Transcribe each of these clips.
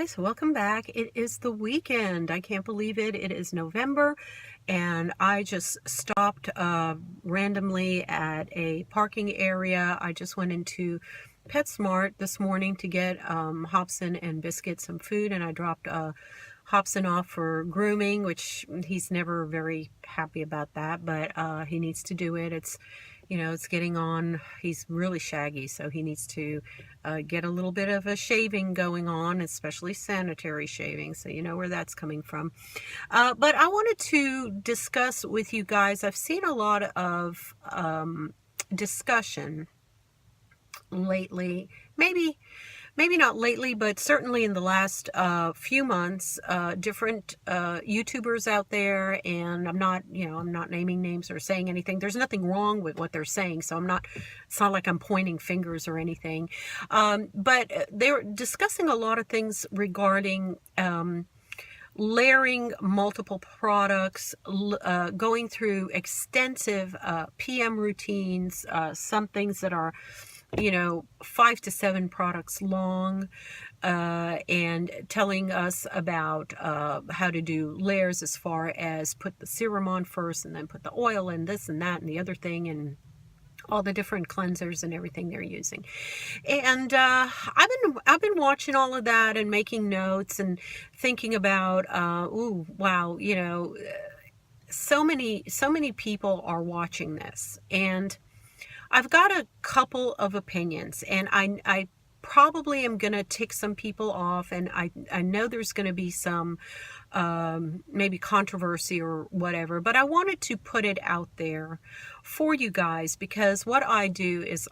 guys, welcome back. It is the weekend. I can't believe it. It is November and I just stopped randomly at a parking area. I just went into PetSmart this morning to get Hobson and Biscuit some food, and I dropped Hobson off for grooming, which he's never very happy about that, but he needs to do it. It's getting on. He's really shaggy, so he needs to get a little bit of a shaving going on, especially sanitary shaving, so you know where that's coming from. But I wanted to discuss with you guys, I've seen a lot of discussion lately, maybe not lately, but certainly in the last few months, different YouTubers out there, and I'm not naming names or saying anything. There's nothing wrong with what they're saying, so it's not like I'm pointing fingers or anything. But they're discussing a lot of things regarding layering multiple products, going through extensive PM routines, some things that are 5 to 7 products long, and telling us about how to do layers as far as put the serum on first and then put the oil and this and that and the other thing, and all the different cleansers and everything they're using. And I've been watching all of that and making notes and thinking about ooh, wow, so many people are watching this, and I've got a couple of opinions, and I probably am going to tick some people off, and I know there's going to be some maybe controversy or whatever, but I wanted to put it out there for you guys, because what I do is,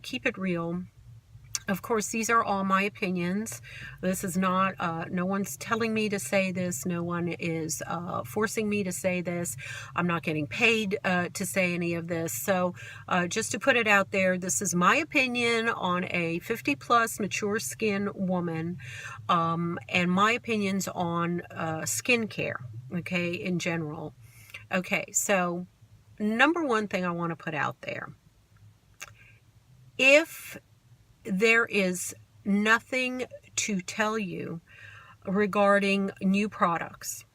keep it real. Of course, these are all my opinions. This is not, no one's telling me to say this. No one is forcing me to say this. I'm not getting paid to say any of this. So just to put it out there, this is my opinion on a 50-plus mature skin woman, and my opinions on skincare, okay, in general. Okay, so number one thing I want to put out there. If there is nothing to tell you regarding new products,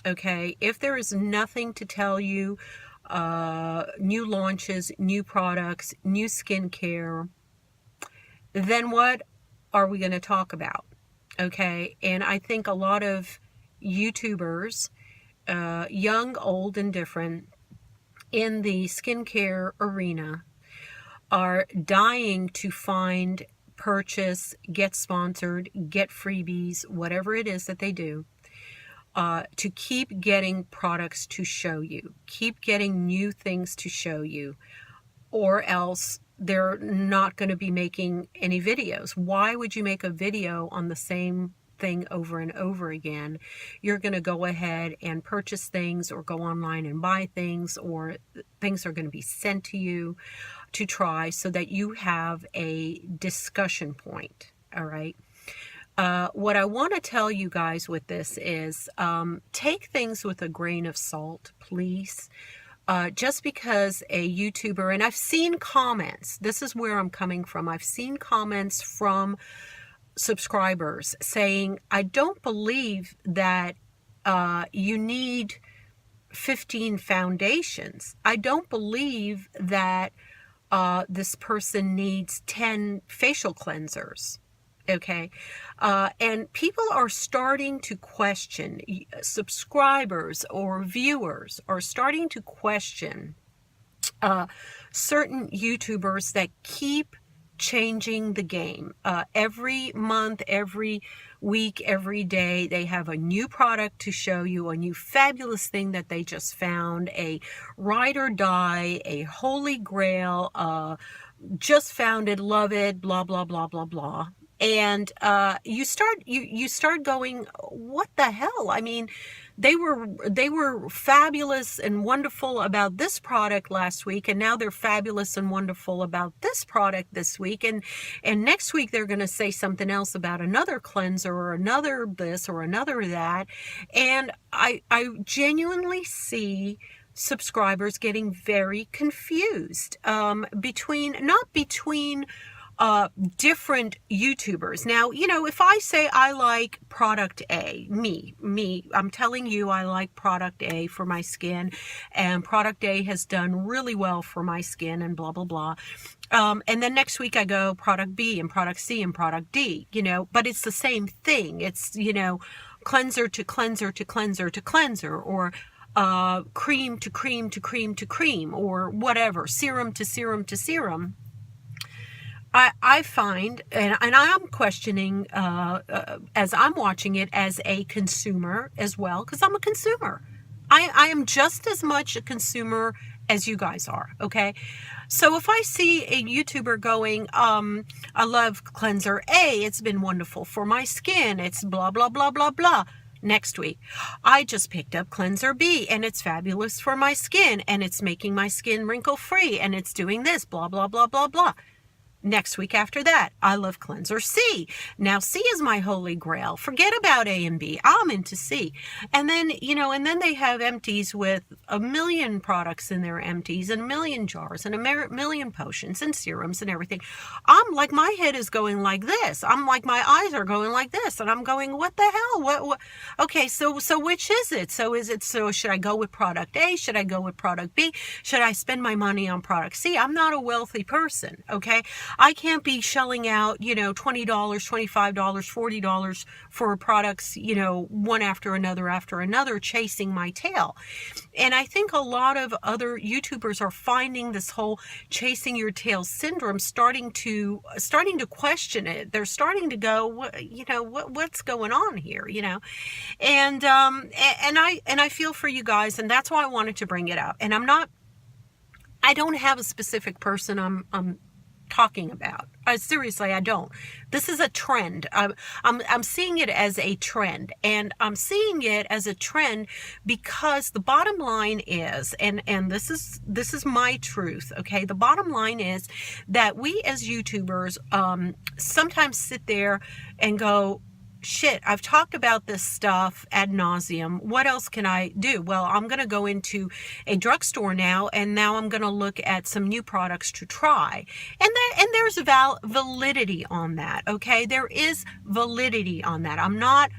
okay? If there is nothing to tell you, new launches, new products, new skincare, then what are we going to talk about, okay? And I think a lot of YouTubers, young, old, and different, in the skincare arena are dying to find, purchase, get sponsored, get freebies, whatever it is that they do, to keep getting products to show you, keep getting new things to show you, or else they're not going to be making any videos. Why would you make a video on the same thing over and over again? You're going to go ahead and purchase things, or go online and buy things, or things are going to be sent to you to try, so that you have a discussion point. All right. What I want to tell you guys with this is, take things with a grain of salt, please. Just because a YouTuber, and I've seen comments, this is where I'm coming from. I've seen comments from subscribers saying, I don't believe that you need 15 foundations. I don't believe that this person needs 10 facial cleansers. Okay. And people are starting to question, subscribers or viewers are starting to question certain YouTubers that keep changing the game. Every month, every week, every day, they have a new product to show you, a new fabulous thing that they just found, a ride or die, a holy grail, just found it, love it, blah, blah, blah, blah, blah. And you start going, what the hell? I mean, they were fabulous and wonderful about this product last week, and now they're fabulous and wonderful about this product this week, and next week they're going to say something else about another cleanser or another this or another that. And I genuinely see subscribers getting very confused, not between different YouTubers. Now, you know, if I say I like product A, I'm telling you I like product A for my skin, and product A has done really well for my skin, and blah, blah, blah. And then next week I go product B and product C and product D, you know, but it's the same thing. It's, you know, cleanser to cleanser to cleanser to cleanser, or cream to cream to cream to cream, or whatever, serum to serum to serum. I find, and I'm questioning as I'm watching it as a consumer as well, because I'm a consumer. I am just as much a consumer as you guys are, okay? So if I see a YouTuber going, I love cleanser A, it's been wonderful for my skin, it's blah, blah, blah, blah, blah. Next week, I just picked up cleanser B and it's fabulous for my skin and it's making my skin wrinkle free and it's doing this, blah, blah, blah, blah, blah. Next week after that, I love cleanser C. Now C is my holy grail. Forget about A and B. I'm into C. And then, you know, and then they have empties with a million products in their empties and a million jars and a million potions and serums and everything. I'm like, my head is going like this. I'm like, my eyes are going like this. And I'm going, what the hell? What? Okay, so which is it? So should I go with product A? Should I go with product B? Should I spend my money on product C? I'm not a wealthy person, okay? I can't be shelling out, you know, $20, $25, $40 for products, you know, one after another, chasing my tail. And I think a lot of other YouTubers are finding this whole chasing your tail syndrome, starting to question it. They're starting to go, you know, what's going on here, you know? And I feel for you guys, and that's why I wanted to bring it up. And I don't have a specific person I'm talking about. Seriously, I don't. This is a trend. I'm seeing it as a trend, and I'm seeing it as a trend because the bottom line is, and this is my truth. Okay, the bottom line is that we as YouTubers sometimes sit there and go, shit, I've talked about this stuff ad nauseum. What else can I do? Well, I'm going to go into a drugstore now, and now I'm going to look at some new products to try. And there's validity on that, okay? There is validity on that. I'm not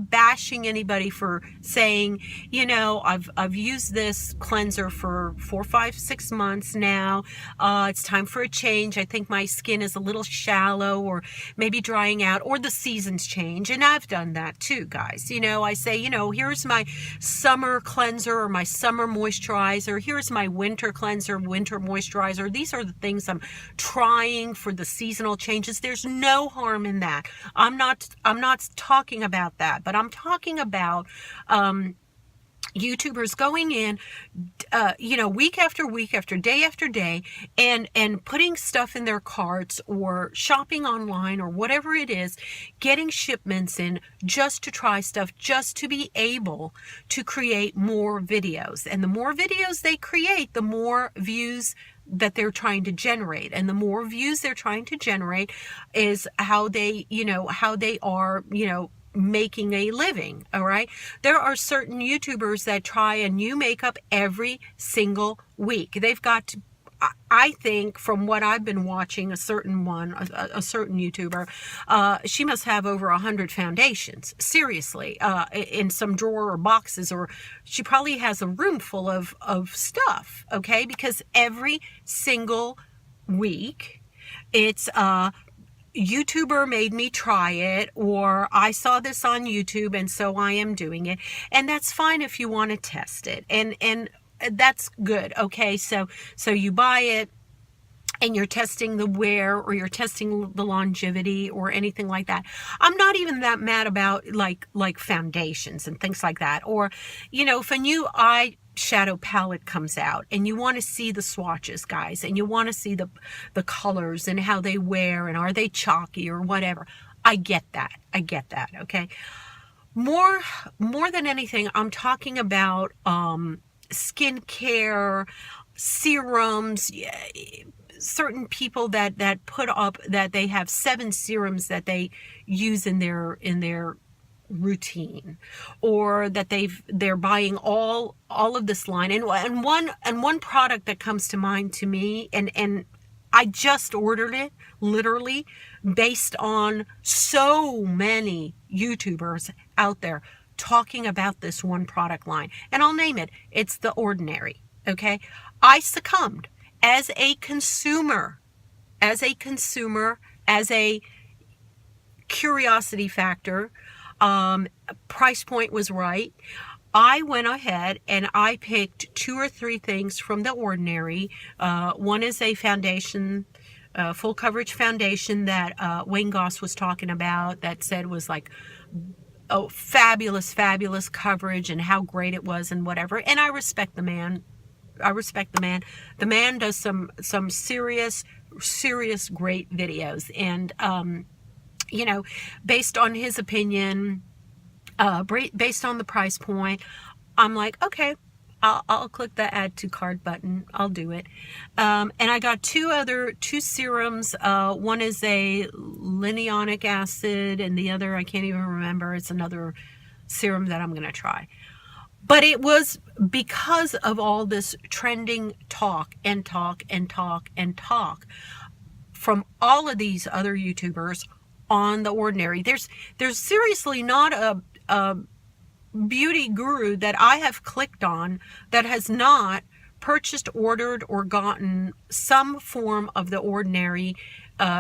bashing anybody for saying, you know, I've used this cleanser for 4, 5, 6 months now. It's time for a change. I think my skin is a little shallow or maybe drying out, or the seasons change. And I've done that too, guys. You know, I say, you know, here's my summer cleanser or my summer moisturizer. Here's my winter cleanser, winter moisturizer. These are the things I'm trying for the seasonal changes. There's no harm in that. I'm not talking about that, but I'm talking about YouTubers going in, you know, week after week after day, and putting stuff in their carts or shopping online or whatever it is, getting shipments in just to try stuff, just to be able to create more videos. And the more videos they create, the more views that they're trying to generate, and the more views they're trying to generate is how they are, you know, making a living. All right, there are certain YouTubers that try a new makeup every single week. They've got to, I think, from what I've been watching, a certain YouTuber, she must have over 100 foundations, seriously, in some drawer or boxes, or she probably has a room full of stuff, okay? Because every single week it's YouTuber made me try it, or I saw this on YouTube and so I am doing it. And that's fine if you want to test it, and that's good. Okay, so you buy it and you're testing the wear, or you're testing the longevity or anything like that. I'm not even that mad about like foundations and things like that. Or, you know, if a new eyeshadow palette comes out and you want to see the swatches, guys, and you want to see the colors and how they wear and are they chalky or whatever. I get that. Okay. More than anything, I'm talking about skincare, serums, certain people that put up that they have 7 serums that they use in their routine, or that they're buying all of this line, and one product that comes to mind to me, and I just ordered it, literally, based on so many YouTubers out there talking about this one product line. And I'll name it. It's The Ordinary. Okay? I succumbed as a consumer, as a curiosity factor. Price point was right. I went ahead and I picked 2 or 3 things from The Ordinary. One is a foundation, full coverage foundation that Wayne Goss was talking about, that said was like, oh, fabulous coverage and how great it was and whatever. And I respect the man. The man does some serious great videos. And, you know, based on his opinion, based on the price point, I'm like, okay, I'll click the add to cart button. I'll do it. And I got 2 serums. One is a linoleic acid and the other, I can't even remember. It's another serum that I'm going to try. But it was because of all this trending talk from all of these other YouTubers on The Ordinary. There's seriously not a beauty guru that I have clicked on that has not purchased, ordered, or gotten some form of The Ordinary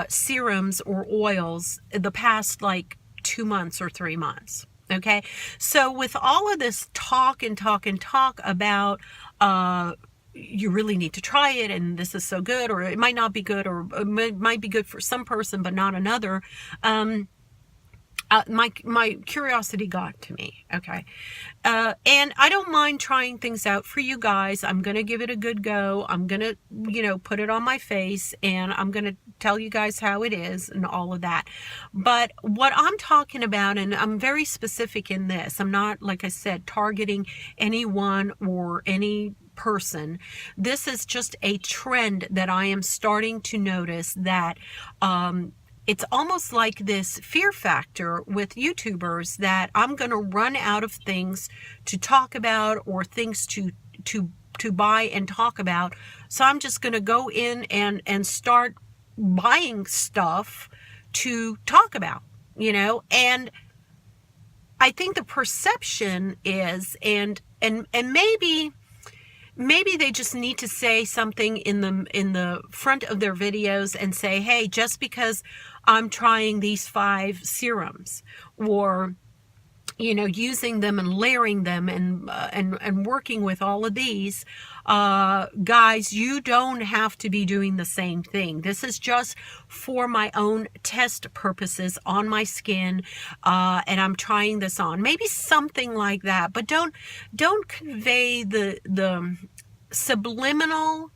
serums or oils the past like 2 months or 3 months. Okay, so with all of this talk about you really need to try it and this is so good, or it might not be good, or it might be good for some person but not another, my curiosity got to me. Okay, and I don't mind trying things out for you guys. I'm gonna give it a good go. I'm gonna, you know, put it on my face and I'm gonna tell you guys how it is and all of that. But what I'm talking about, and I'm very specific in this, I'm not, like I said, targeting anyone or any person. This is just a trend that I am starting to notice, that it's almost like this fear factor with YouTubers that I'm going to run out of things to talk about or things to buy and talk about. So I'm just going to go in and start buying stuff to talk about, you know. And I think the perception is, and maybe they just need to say something in the front of their videos and say, hey, just because I'm trying these 5 serums, or, you know, using them and layering them and working with all of these, guys, you don't have to be doing the same thing. This is just for my own test purposes on my skin, and I'm trying this on. Maybe something like that, but don't convey the subliminal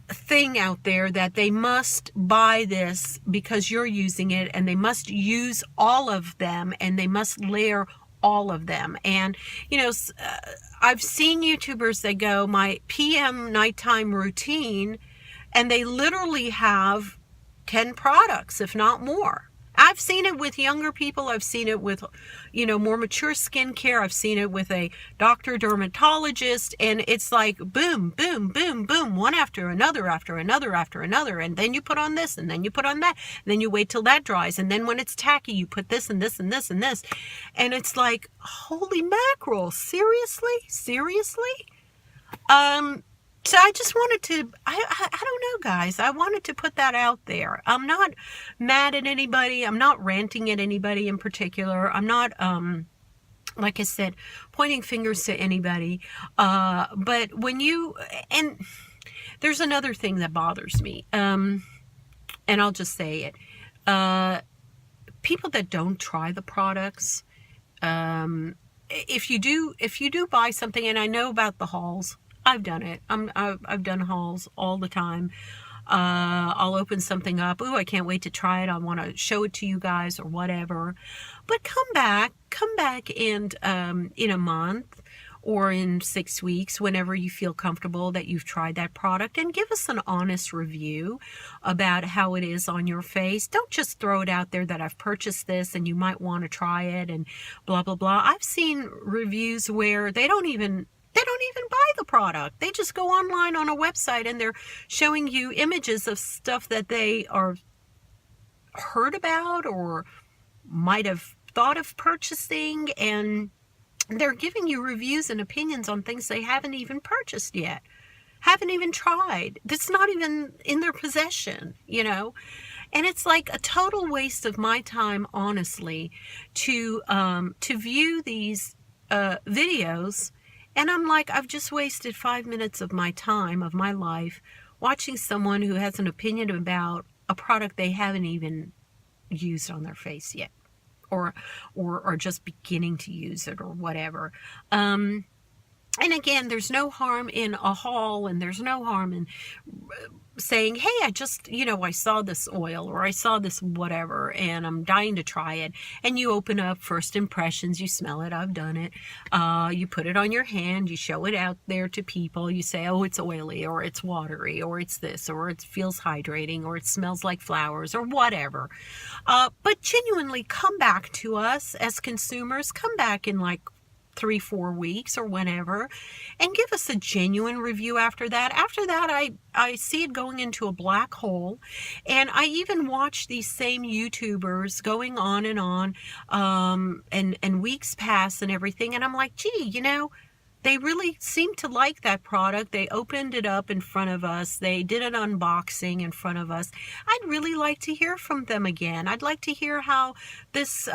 thing out there that they must buy this because you're using it, and they must use all of them, and they must layer all of them. And, you know, I've seen YouTubers that go, my PM nighttime routine, and they literally have 10 products, if not more. I've seen it with younger people. I've seen it with, you know, more mature skincare. I've seen it with a doctor dermatologist, and it's like boom, boom, boom, boom, one after another, after another, after another. And then you put on this, and then you put on that, and then you wait till that dries. And then when it's tacky, you put this and this and this and this. And it's like, holy mackerel, seriously? So I just wanted to, I don't know, guys, I wanted to put that out there. I'm not mad at anybody. I'm not ranting at anybody in particular. I'm not, like I said, pointing fingers to anybody. But when you, and there's another thing that bothers me, and I'll just say it. People that don't try the products, if you do buy something, and I know about the hauls, I've done it. I've done hauls all the time. I'll open something up. Ooh, I can't wait to try it. I want to show it to you guys or whatever. But come back and in a month or in 6 weeks, whenever you feel comfortable that you've tried that product, and give us an honest review about how it is on your face. Don't just throw it out there that I've purchased this and you might want to try it and blah, blah, blah. I've seen reviews where they don't even They don't even buy the product. They just go online on a website and they're showing you images of stuff that they are heard about or might have thought of purchasing, and they're giving you reviews and opinions on things they haven't even purchased yet, haven't even tried. That's not even in their possession, you know? And it's like a total waste of my time, honestly, to view these videos. And I'm like, I've just wasted 5 minutes of my time, of my life, watching someone who has an opinion about a product they haven't even used on their face yet, or just beginning to use it or whatever. And again, there's no harm in a haul, and there's no harm in saying, hey, I just, I saw this oil, or I saw this whatever, and I'm dying to try it. And you open up first impressions, you smell it, I've done it. You put it on your hand, you show it out there to people, you say, oh, it's oily, or it's watery, or it's this, or it feels hydrating, or it smells like flowers, or whatever. But genuinely come back to us as consumers, come back in like 3-4 weeks or whenever, and give us a genuine review after that. After that, I see it going into a black hole. And I even watch these same YouTubers going on, and weeks pass and everything, and I'm like, gee, they really seem to like that product. They opened it up in front of us. They did an unboxing in front of us. I'd really like to hear from them again. I'd like to hear how this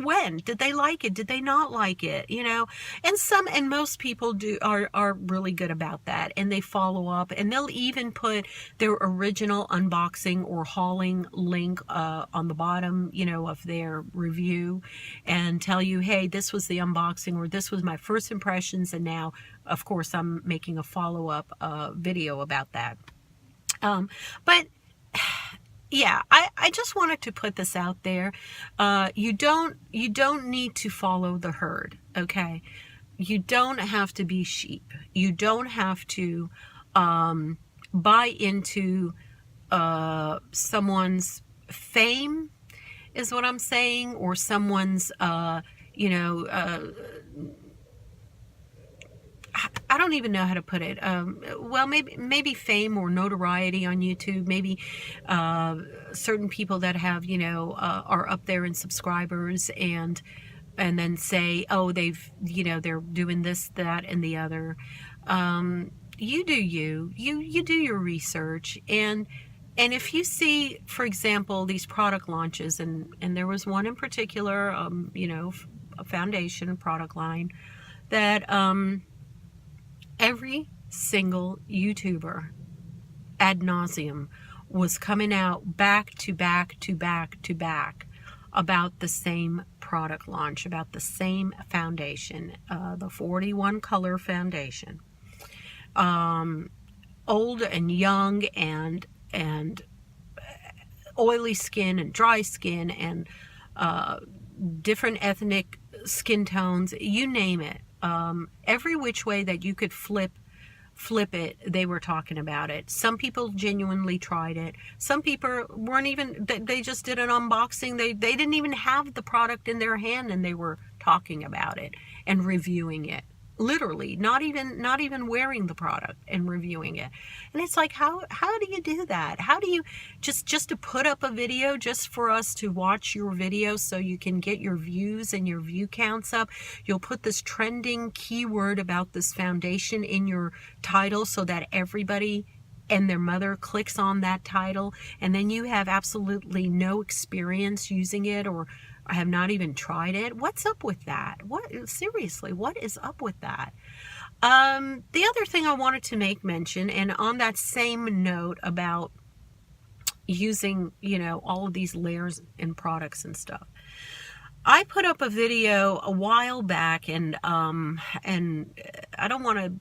went. Did they like it? Did they not like it? And most people are really good about that, and they follow up, and they'll even put their original unboxing or hauling link on the bottom, of their review, and tell you, hey, this was the unboxing, or this was my first impressions, and now, of course, I'm making a follow-up video about that. But yeah, I just wanted to put this out there. You don't need to follow the herd, okay? You don't have to be sheep. You don't have to buy into someone's fame, is what I'm saying, or someone's, I don't even know how to put it. Well, maybe fame or notoriety on YouTube. Maybe certain people that have, are up there in subscribers, and then say, oh, they're doing this, that, and the other. You do you do your research, and if you see, for example, these product launches, and there was one in particular, a foundation product line that every single YouTuber ad nauseum was coming out back to back to back to back about the same product launch, about the same foundation, the 41 color foundation. Old and young and oily skin and dry skin and different ethnic skin tones, you name it. Every which way that you could flip it, they were talking about it. Some people genuinely tried it. Some people weren't even, they just did an unboxing. They didn't even have the product in their hand, and they were talking about it and reviewing it. Literally, not even wearing the product and reviewing it. And it's like, how do you do that? How do you just to put up a video just for us to watch your video so you can get your views and your view counts up? You'll put this trending keyword about this foundation in your title so that everybody and their mother clicks on that title, and then you have absolutely no experience using it, or I have not even tried it. What's up with that? Seriously, what is up with that? The other thing I wanted to make mention, and on that same note about using, all of these layers and products and stuff, I put up a video a while back, and I don't want to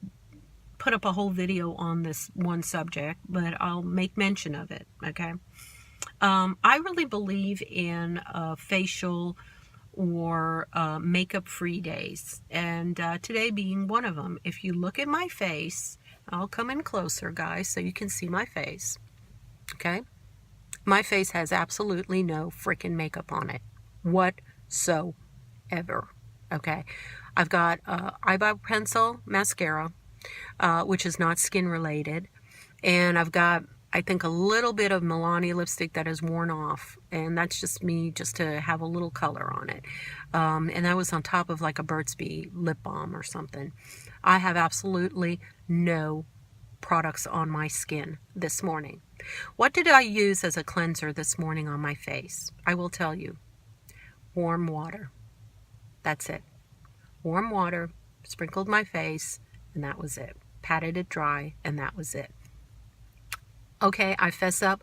put up a whole video on this one subject, but I'll make mention of it, okay? I really believe in facial or makeup-free days, and today being one of them. If you look at my face, I'll come in closer, guys, so you can see my face, okay? My face has absolutely no freaking makeup on it whatsoever, okay? I've got eyebrow pencil mascara, which is not skin related. And I've got, I think, a little bit of Milani lipstick that has worn off. And that's just me, just to have a little color on it. And that was on top of like a Burt's Bee lip balm or something. I have absolutely no products on my skin this morning. What did I use as a cleanser this morning on my face? I will tell you. Warm water. That's it. Warm water, sprinkled my face, and that was it. Patted it dry, and that was it. Okay, I fess up.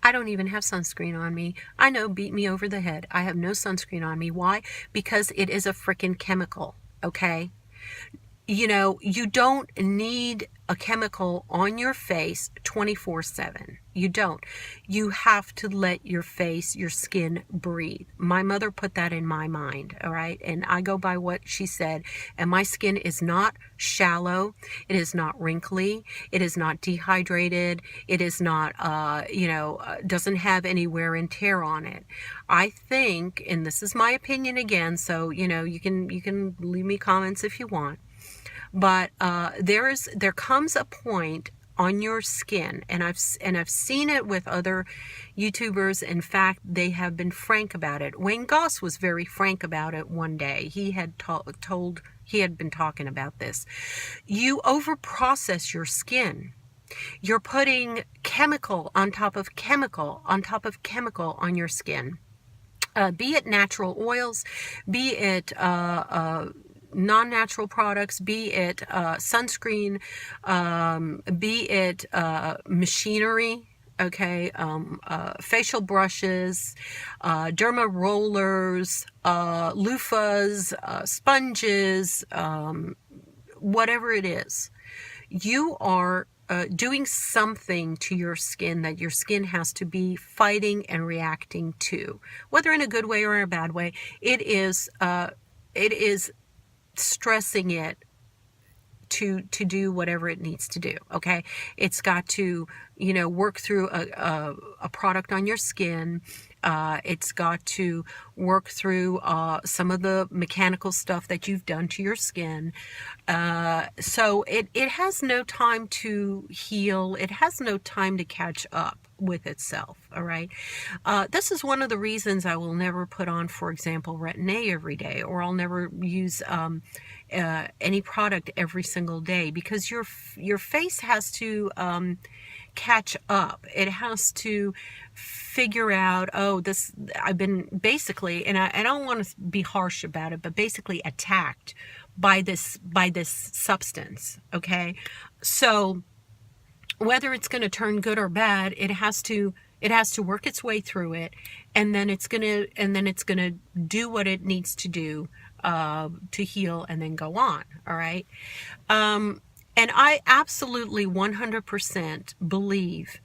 I don't even have sunscreen on me. I know, beat me over the head. I have no sunscreen on me. Why? Because it is a freaking chemical, okay? You know, you don't need a chemical on your face 24/7. You don't. You have to let your face, your skin breathe. My mother put that in my mind, all right? And I go by what she said. And my skin is not shallow. It is not wrinkly. It is not dehydrated. It is not, doesn't have any wear and tear on it. I think, and this is my opinion again, so, you can leave me comments if you want. But there comes a point on your skin, and I've seen it with other YouTubers. In fact, they have been frank about it. Wayne Goss was very frank about it one day. He had he had been talking about this. You overprocess your skin. You're putting chemical on top of chemical on top of chemical on your skin. Be it natural oils, be it non-natural products, be it sunscreen, be it machinery, okay, facial brushes, derma rollers, loofahs, sponges, whatever it is. You are doing something to your skin that your skin has to be fighting and reacting to, whether in a good way or in a bad way. It is stressing it to do whatever it needs to do. Okay, it's got to work through a product on your skin. It's got to work through some of the mechanical stuff that you've done to your skin. So it has no time to heal. It has no time to catch up with itself. All right. This is one of the reasons I will never put on, for example, retin-a every day, or I'll never use any product every single day, because your face has to catch up. It has to figure out, I've been basically, and I don't want to be harsh about it, but basically attacked by this substance. Okay, so whether it's going to turn good or bad, it has to work its way through it, and then it's gonna do what it needs to do to heal and then go on. All right. And I absolutely 100% believe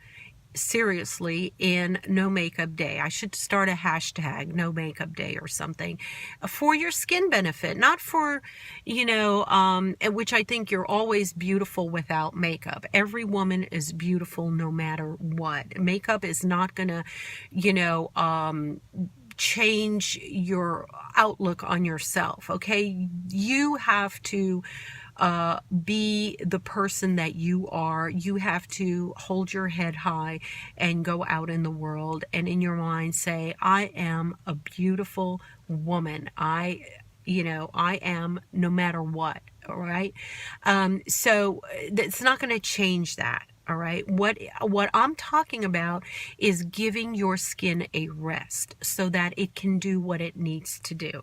seriously in no makeup day. I should start a hashtag, no makeup day or something, for your skin benefit, not for, which I think you're always beautiful without makeup. Every woman is beautiful no matter what. Makeup is not gonna, change your outlook on yourself. Okay, you have to be the person that you are. You have to hold your head high and go out in the world and in your mind say, I am a beautiful woman. I am, no matter what. All right. So it's not going to change that. All right. What I'm talking about is giving your skin a rest so that it can do what it needs to do.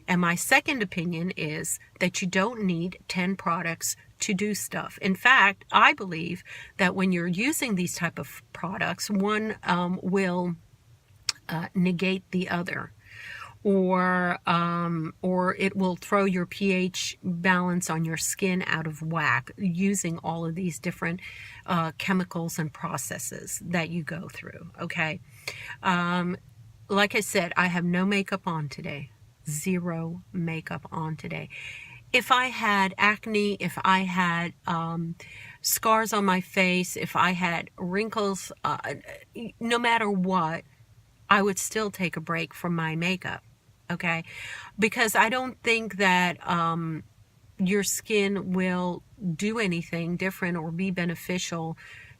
And my second opinion is that you don't need 10 products to do stuff. In fact, I believe that when you're using these type of products, one will negate the other, or it will throw your pH balance on your skin out of whack using all of these different chemicals and processes that you go through. Okay, like I said, I have no makeup on today. Zero makeup on today. If I had acne, if I had scars on my face, if I had wrinkles, no matter what, I would still take a break from my makeup. okay? Because I don't think that your skin will do anything different or be beneficial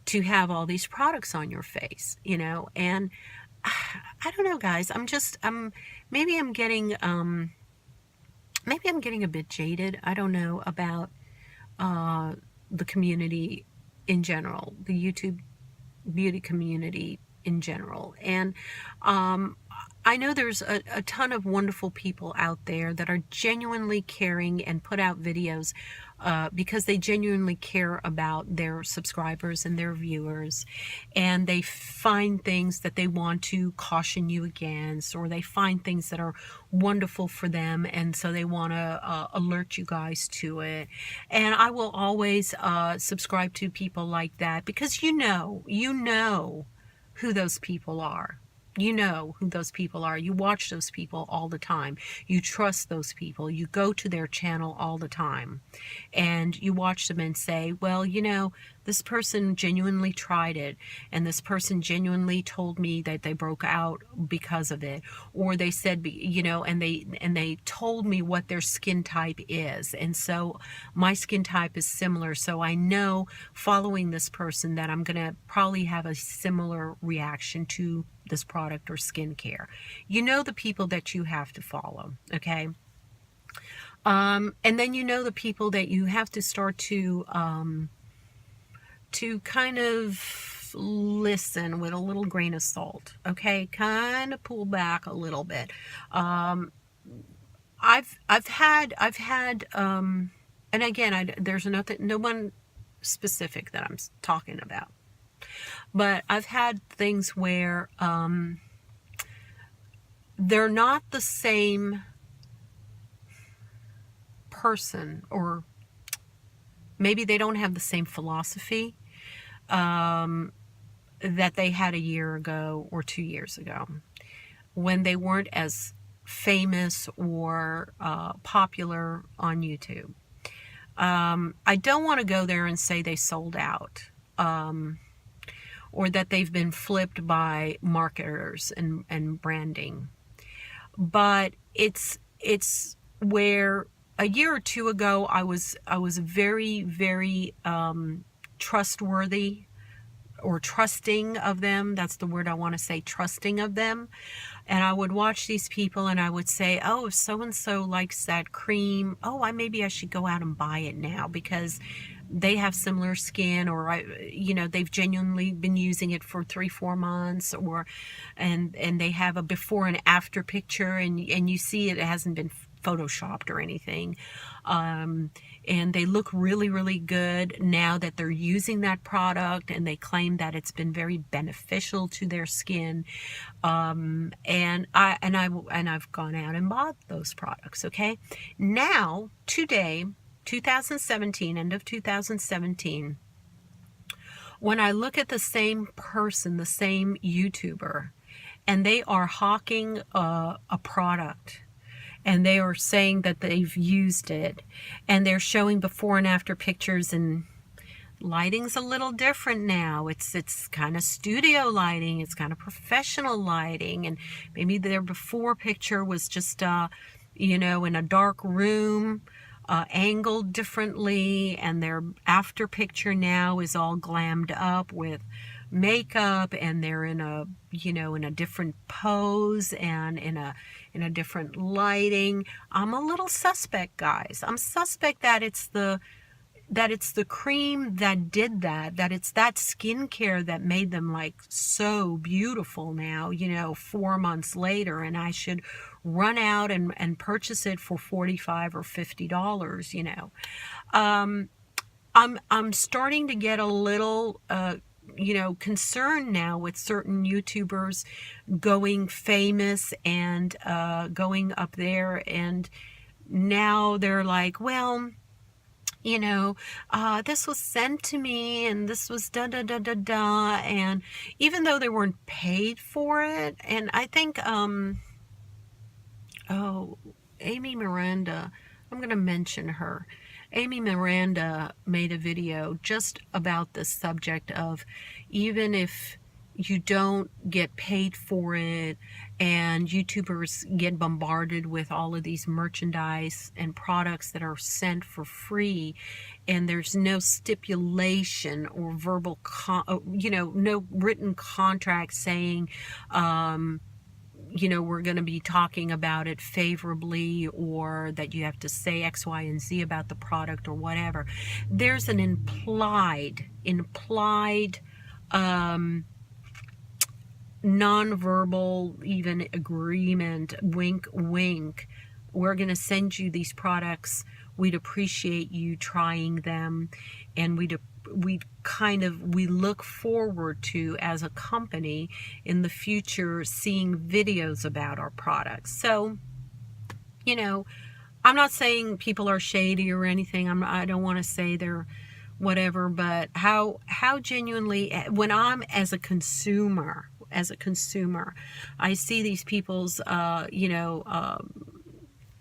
to have all these products on your face, you know. And I don't know, guys. Maybe I'm getting maybe I'm getting a bit jaded. I don't know about the community in general, the YouTube beauty community in general. And I know there's a ton of wonderful people out there that are genuinely caring and put out videos because they genuinely care about their subscribers and their viewers, and they find things that they want to caution you against, or they find things that are wonderful for them, and so they want to alert you guys to it. And I will always subscribe to people like that, because you know who those people are. You know who those people are. You watch those people all the time. You trust those people. You go to their channel all the time. And you watch them and say, well, you know, this person genuinely tried it. And this person genuinely told me that they broke out because of it. Or they said, you know, and they told me what their skin type is. And so my skin type is similar. So I know following this person that I'm going to probably have a similar reaction to this product or skincare. You know the people that you have to follow, okay? And then you know the people that you have to start to kind of listen with a little grain of salt, okay? Kind of pull back a little bit. I've had, and again, there's no one specific that I'm talking about. But I've had things where they're not the same person, or maybe they don't have the same philosophy that they had a year ago or 2 years ago, when they weren't as famous or popular on YouTube. I don't want to go there and say they sold out. Or that they've been flipped by marketers and branding. But it's where a year or two ago I was very, very trustworthy, or trusting of them. That's the word I want to say, trusting of them. And I would watch these people and I would say, oh, if so-and-so likes that cream, oh, maybe I should go out and buy it now because they have similar skin, or you know, they've genuinely been using it for 3-4 months, or and they have a before and after picture, and you see it hasn't been photoshopped or anything, and they look really, really good now that they're using that product, and they claim that it's been very beneficial to their skin, and I've gone out and bought those products. Okay, now today, 2017, end of 2017, when I look at the same person, the same YouTuber, and they are hawking a product, and they are saying that they've used it, and they're showing before and after pictures, and lighting's a little different now. It's kind of studio lighting, it's kind of professional lighting, and maybe their before picture was just you know, in a dark room, angled differently, and their after picture now is all glammed up with makeup, and they're in a, you know, in a different pose and in a different lighting. I'm a little suspect, guys. I'm suspect that it's the cream that did that it's that skincare that made them like so beautiful now, you know, 4 months later, and I should run out and purchase it for $45 or $50, you know. I'm starting to get a little you know, concerned now with certain YouTubers going famous and going up there, and now they're like, well, you know, this was sent to me, and this was da-da-da-da-da, and even though they weren't paid for it, and I think, Amy Miranda, I'm going to mention her. Amy Miranda made a video just about this subject of, even if you don't get paid for it, and YouTubers get bombarded with all of these merchandise and products that are sent for free, and there's no stipulation or verbal no written contract saying we're going to be talking about it favorably, or that you have to say X, Y, and Z about the product or whatever. There's an implied non-verbal even agreement, wink wink, we're going to send you these products, we'd appreciate you trying them, and we look forward to, as a company, in the future seeing videos about our products. So I'm not saying people are shady or anything. I don't want to say they're whatever, but how genuinely, when I'm as a consumer, I see these people's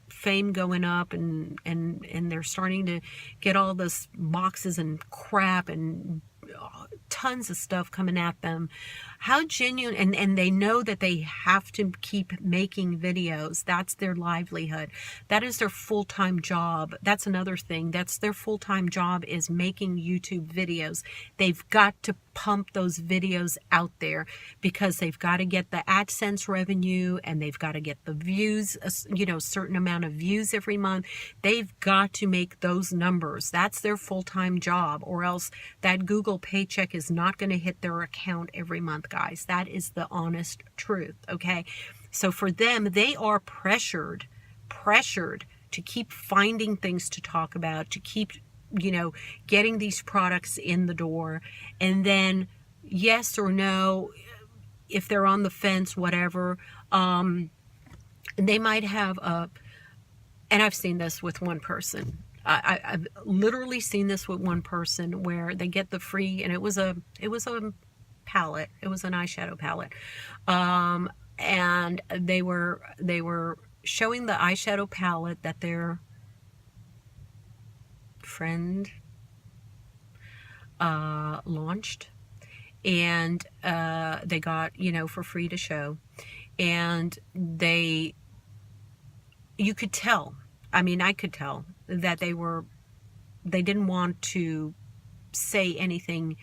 fame going up, and they're starting to get all this boxes and crap and tons of stuff coming at them. How genuine, and they know that they have to keep making videos. That's their livelihood. That is their full-time job. That's another thing. That's their full-time job, is making YouTube videos. They've got to pump those videos out there because they've got to get the AdSense revenue, and they've got to get the views, certain amount of views every month. They've got to make those numbers. That's their full-time job, or else that Google paycheck is not going to hit their account every month, guys. That is the honest truth, okay? So for them, they are pressured to keep finding things to talk about, to keep getting these products in the door. And then, yes or no, if they're on the fence, whatever, they might have and I've seen this with one person. I've literally seen this with one person, where they get the free, and it was a palette. It was an eyeshadow palette. And they were showing the eyeshadow palette that their friend launched, and they got for free to show, and you could tell, I could tell that they didn't want to say anything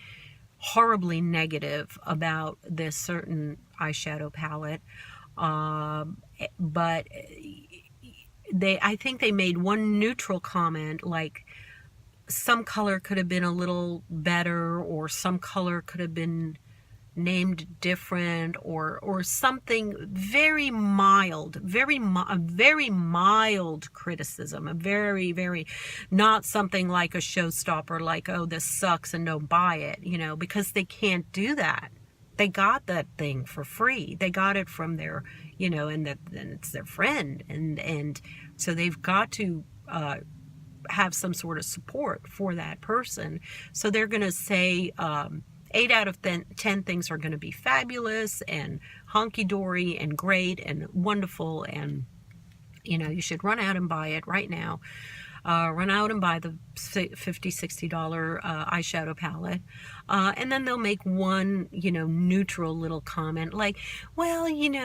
horribly negative about this certain eyeshadow palette, but I think they made one neutral comment, like some color could have been a little better, or some color could have been named different, or something very mild, a very mild criticism, a very not something like a showstopper, like, oh, this sucks and don't buy it, because they can't do that. They got that thing for free. They got it from their, and it's their friend, and so they've got to have some sort of support for that person. So they're going to say 8 out of 10 things are going to be fabulous and honky-dory and great and wonderful, and you should run out and buy it right now. Run out and buy the $50-$60 eyeshadow palette, and then they'll make one neutral little comment, like, well,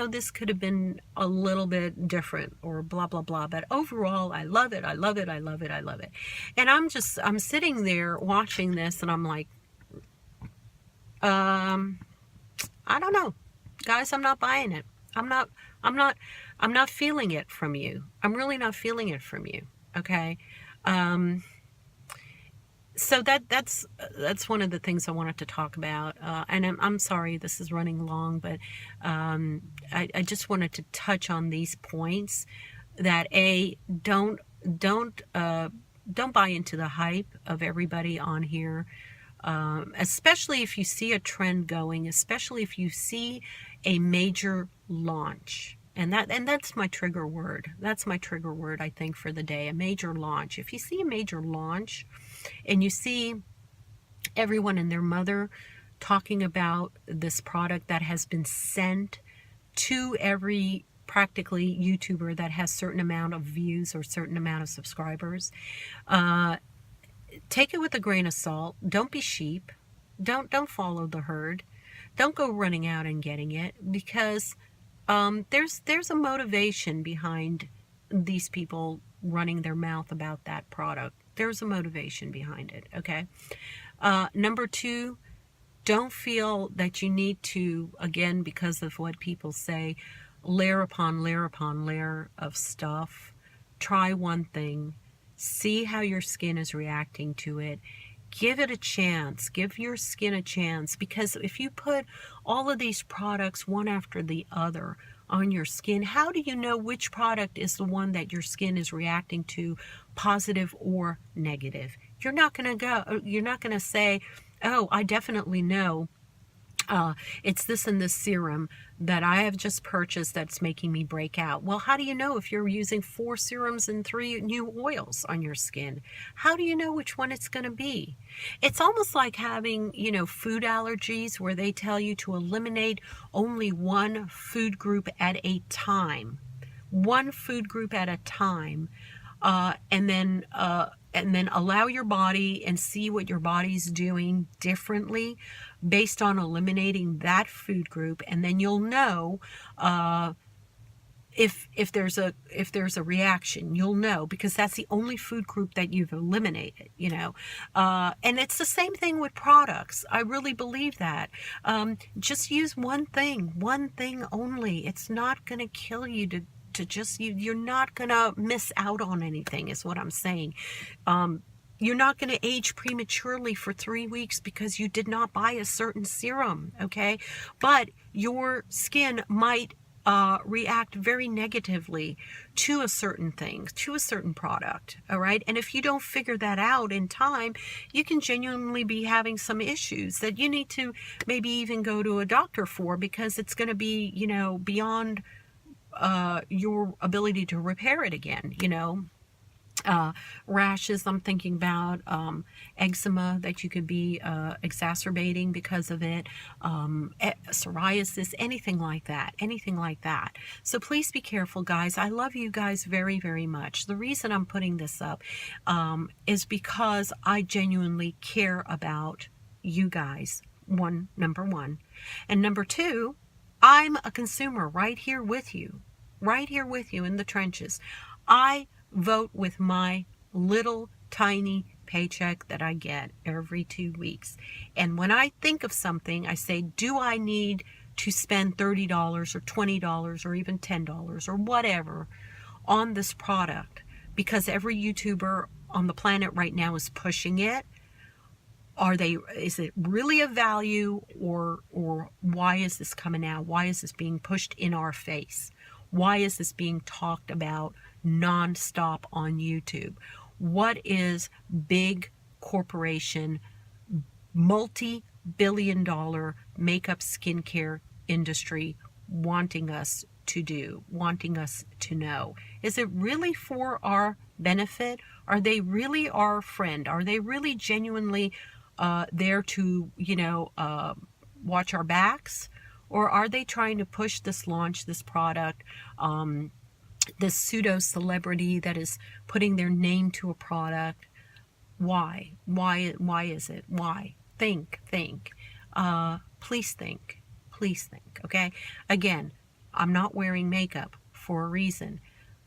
this could have been a little bit different, or blah blah blah, but overall I love it. And I'm sitting there watching this, and I'm like, I don't know, guys. I'm not buying it. I'm not feeling it from you. I'm really not feeling it from you. Okay. So that's one of the things I wanted to talk about. And I'm sorry this is running long, but I just wanted to touch on these points, that don't buy into the hype of everybody on here. Especially if you see a trend going, especially if you see a major launch. And that's my trigger word. That's my trigger word, I think, for the day, a major launch. If you see a major launch and you see everyone and their mother talking about this product that has been sent to every practically YouTuber that has certain amount of views or certain amount of subscribers, take it with a grain of salt. Don't be sheep. Don't follow the herd. don't go running out and getting it, because there's a motivation behind these people running their mouth about that product. There's a motivation behind it, okay? Number two, don't feel that you need to, again, because of what people say, layer upon layer upon layer of stuff. Try one thing, see how your skin is reacting to it. Give it a chance. Give your skin a chance, because if you put all of these products one after the other on your skin, how do you know which product is the one that your skin is reacting to, positive or negative? You're not going to say, oh, I definitely know it's this and this serum that I have just purchased that's making me break out. Well, how do you know if you're using 4 serums and 3 new oils on your skin? How do you know which one it's going to be? It's almost like having, food allergies, where they tell you to eliminate only one food group at a time. One food group at a time. And then allow your body and see what your body's doing differently based on eliminating that food group, and then you'll know if there's a reaction. You'll know, because that's the only food group that you've eliminated. And it's the same thing with products. I really believe that. Just use one thing only. It's not going to kill you to just, you're not going to miss out on anything, is what I'm saying. You're not going to age prematurely for 3 weeks because you did not buy a certain serum, okay? But your skin might react very negatively to a certain thing, to a certain product, all right? And if you don't figure that out in time, you can genuinely be having some issues that you need to maybe even go to a doctor for, because it's going to be, beyond your ability to repair it again, rashes, I'm thinking about eczema that you could be exacerbating because of it, psoriasis, anything like that. So please be careful, guys. I love you guys very, very much. The reason I'm putting this up is because I genuinely care about you guys, number one. And number two, I'm a consumer right here with you in the trenches. I vote with my little tiny paycheck that I get every 2 weeks. And when I think of something, I say, do I need to spend $30 or $20 or even $10 or whatever on this product? Because every YouTuber on the planet right now is pushing it. Is it really a value, or why is this coming out? Why is this being pushed in our face? Why is this being talked about nonstop on YouTube? What is big corporation, multi-billion-dollar makeup skincare industry wanting us to do, wanting us to know? Is it really for our benefit? Are they really our friend? Are they really genuinely there to, watch our backs? Or are they trying to push this product, this pseudo celebrity that is putting their name to a product? Why is it? Why? Think. Please think, okay? Again, I'm not wearing makeup for a reason.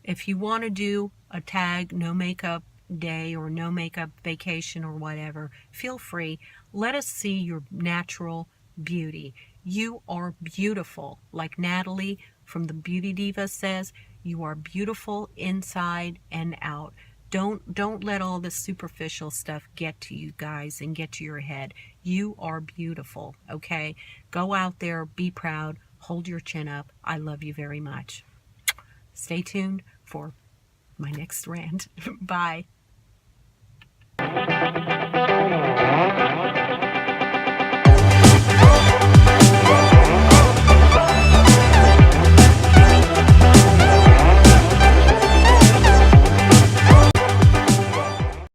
If you want to do a tag no makeup day or no makeup vacation or whatever, feel free. Let us see your natural beauty. You are beautiful. Like Natalie from the Beauty Diva says, you are beautiful inside and out. Don't let all this superficial stuff get to you guys and get to your head. You are beautiful, okay? Go out there, be proud, hold your chin up. I love you very much. Stay tuned for my next rant. Bye.